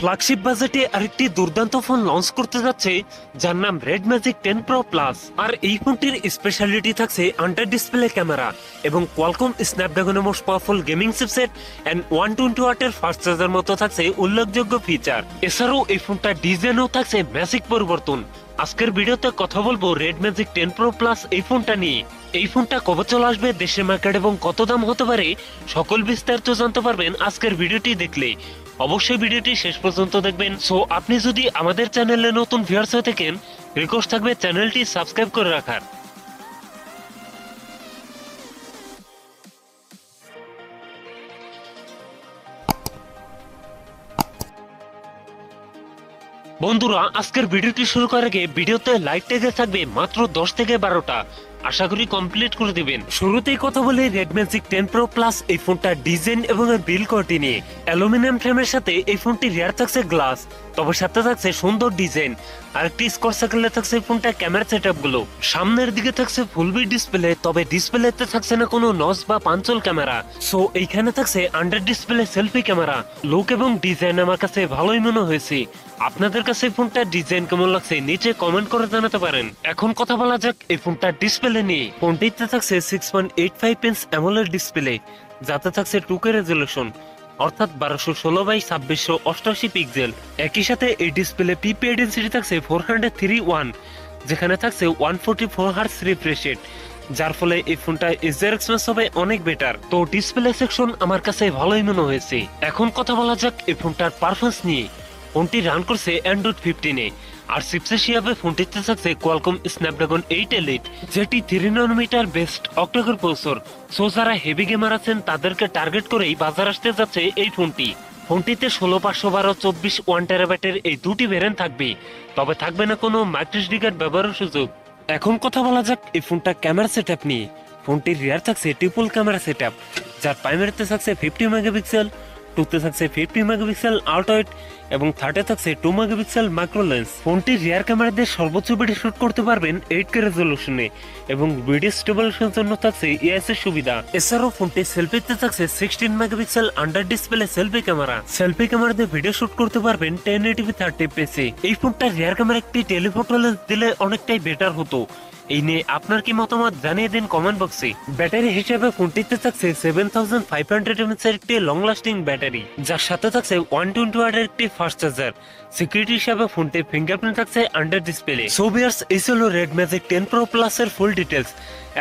Flagship বাজেটে আরেকটি দুর্দান্ত ফোন লঞ্চ করতে যাচ্ছে যার নাম রেড ম্যাজিক 10 প্রো প্লাস। আর এই ফোনটির স্পেশালিটি থাকছে আন্ডার ডিসপ্লে ক্যামেরা এবং কোয়ালকম স্ন্যাপড্রাগনের most powerful gaming chipset and 120 ওয়াটের ফাস্ট চার্জার মতো থাকছে উল্লেখযোগ্য ফিচার। এছাড়াও এই ফোনটার ডিজাইনও থাকছে ম্যাজিক পরিবর্তন। আজকের ভিডিওতে কথা বলবো রেড ম্যাজিক 10 প্রো প্লাস এই ফোনটা নিয়ে। এই ফোনটা কবে চলে আসবে দেশের মার্কেট এবং কত দাম হতে পারে সকল বিস্তারিত জানতে পারবেন আজকের ভিডিওটি দেখলে। অবশ্যই ভিডিওটি শেষ পর্যন্ত দেখবেন। সো আপনি যদি আমাদের চ্যানেলে নতুন ভিউয়ার্স হয়ে থাকেন, রিকোয়েস্ট থাকবে চ্যানেলটি সাবস্ক্রাইব করে রাখার। বন্ধুরা, আজকের ভিডিওটি শুরু করার আগে ভিডিওতে লাইক ট্যাগে থাকবে মাত্র 10 থেকে 12টা, আশা করি কমপ্লিট করে দিবেন। শুরুতেই কথা বলি রেড ম্যাজিক 10 প্রো প্লাস এই ফোনটার ডিজাইন এবং বিল্ড কোয়ালিটি নিয়ে। অ্যালুমিনিয়াম ফ্রেমের সাথে এই ফোনটি রিয়ার থাকছে গ্লাস, তবে সাথে থাকছে সুন্দর ডিজাইন। আরেকটি স্কোর সার্কেলে থাকছে ফোনটা ক্যামেরা সেটআপ গুলো। সামনের দিকে থাকছে ফুল বি ডিসপ্লে, তবে ডিসপ্লেতে থাকছে না কোনো নচ বা পাঞ্চল ক্যামেরা। সো এইখানে থাকছে under display selfie camera. Look এবং ডিজাইন আমার কাছে ভালোই মনে হয়েছে। আপনাদের কাছে ফোনটার ডিজাইন কেমন লাগছে নিচে কমেন্ট করে জানাতে পারেন। এখন কথা বলা যাক এই ফোনটার ডিসপ্লে নিয়ে। ফোনটিতে থাকছে 6.85 ইঞ্চ অ্যামোলেড ডিসপ্লে, যাতে থাকছে 2K রেজলিউশন অর্থাৎ 1216x2688 পিক্সেল। একই সাথে এই ডিসপ্লে পিপিআই ডেনসিটি থাকছে 403.1, যেখানে থাকছে 144 হার্টজ রিফ্রেশ রেট, যার ফলে এই ফোনটা ইউজার এক্সপিরিয়েন্স হবে অনেক বেটার। তো ডিসপ্লে সেকশন আমার কাছে ভালোই মনে হয়েছে। এখন কথা বলা যাক এই ফোনটার পারফরম্যান্স নিয়ে। ফোনটি রান করছে অ্যান্ড্রয়েড 15-এ, আর চিপসেট হিসাবে ফোনটিতে থাকছে কোয়ালকম স্ন্যাপড্রাগন 8 এলিট, যেটি 3 ননোমিটার বেস্ট অক্টাকোর প্রসেসর। সো যারা হেভি গেমার আছেন তাদেরকে টার্গেট করেই বাজার আসতে যাচ্ছে এই ফোনটি। ফোনটিতে 16/512 24 1 টেরাবাইটের এই দুটি ভেরিয়েন্ট থাকবে, তবে থাকবে না কোনো মাইক্রোএসডি কার্ড ব্যবহারের সুযোগ। এখন কথা বলা যাক এই ফোনটা ক্যামেরা সেটআপ নিয়ে। ফোনটির রিয়ার থাকছে ট্রিপল ক্যামেরা সেটআপ, যার প্রাইমারিতে থাকছে 50 মেগাপিক্সেল, টুতে থাকছে 50 মেগাপিক্সেল আল্ট্রাওয়াইড এবং থার্ডে থাকছে 2 মেগাপিক্সেল মাইক্রো লেন্স। ফোনটির রিয়ার ক্যামেরা দিয়ে সর্বোচ্চ ভিডিও শুট করতে পারবেন 8K রেজলিউশনে এবং ভিডিও স্টেবিলাইজেশনের জন্য থাকছে EIS এর সুবিধা। এছাড়াও ফোনটি সেলফিতে থাকছে 16 megapixel under display selfie camera. Selfie camera দিয়ে ভিডিও শুট করতে পারবেন 1080p 30fps। এই ফোনটার রিয়ার ক্যামেরা একটি টেলিফোটো লেন্স দিলে অনেকটাই বেটার হতো। এই নিয়ে আপনার কি মতামত জানিয়ে দিন কমেন্ট বক্সে। ব্যাটারি হিসেবে ফোনটিতে থাকছে 7500 mAh এর একটি লং লাস্টিং ব্যাটারি, যার সাথে থাকছে 120 ওয়াটের একটি ফাস্ট চার্জার। সিকিউরিটি হিসেবে ফোনটি ফিঙ্গারপ্রিন্ট থাকছে আন্ডার ডিসপ্লে। সো ভিউয়ার্স, এই ছিল রেড ম্যাজিক 10 প্রো প্লাস এর ফুল ডিটেলস।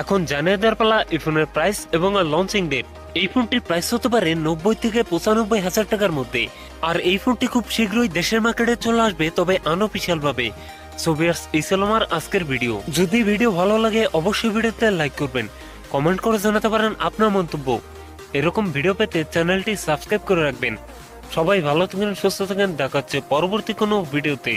এখন জানিয়ে দেওয়ার পালা এই ফোনের প্রাইস এবং লঞ্চিং ডেট। এই ফোনটির প্রাইস হতে পারে 90 থেকে 95 হাজার টাকার মধ্যে, আর এই ফোনটি খুব শীঘ্রই দেশের মার্কেটে চলে আসবে, তবে আনঅফিশিয়াল ভাবে। সো ভিউয়ার্স, এই ছিল আমার আজকের ভিডিও। যদি ভিডিও ভালো লাগে অবশ্যই ভিডিওতে লাইক করবেন, কমেন্ট করে জানাতে পারেন আপনার মন্তব্য। এরকম ভিডিও পেতে চ্যানেলটি সাবস্ক্রাইব করে রাখবেন। সবাই ভালো থাকেন, সুস্থ থাকেন, দেখা হচ্ছে পরবর্তী কোনো ভিডিওতে।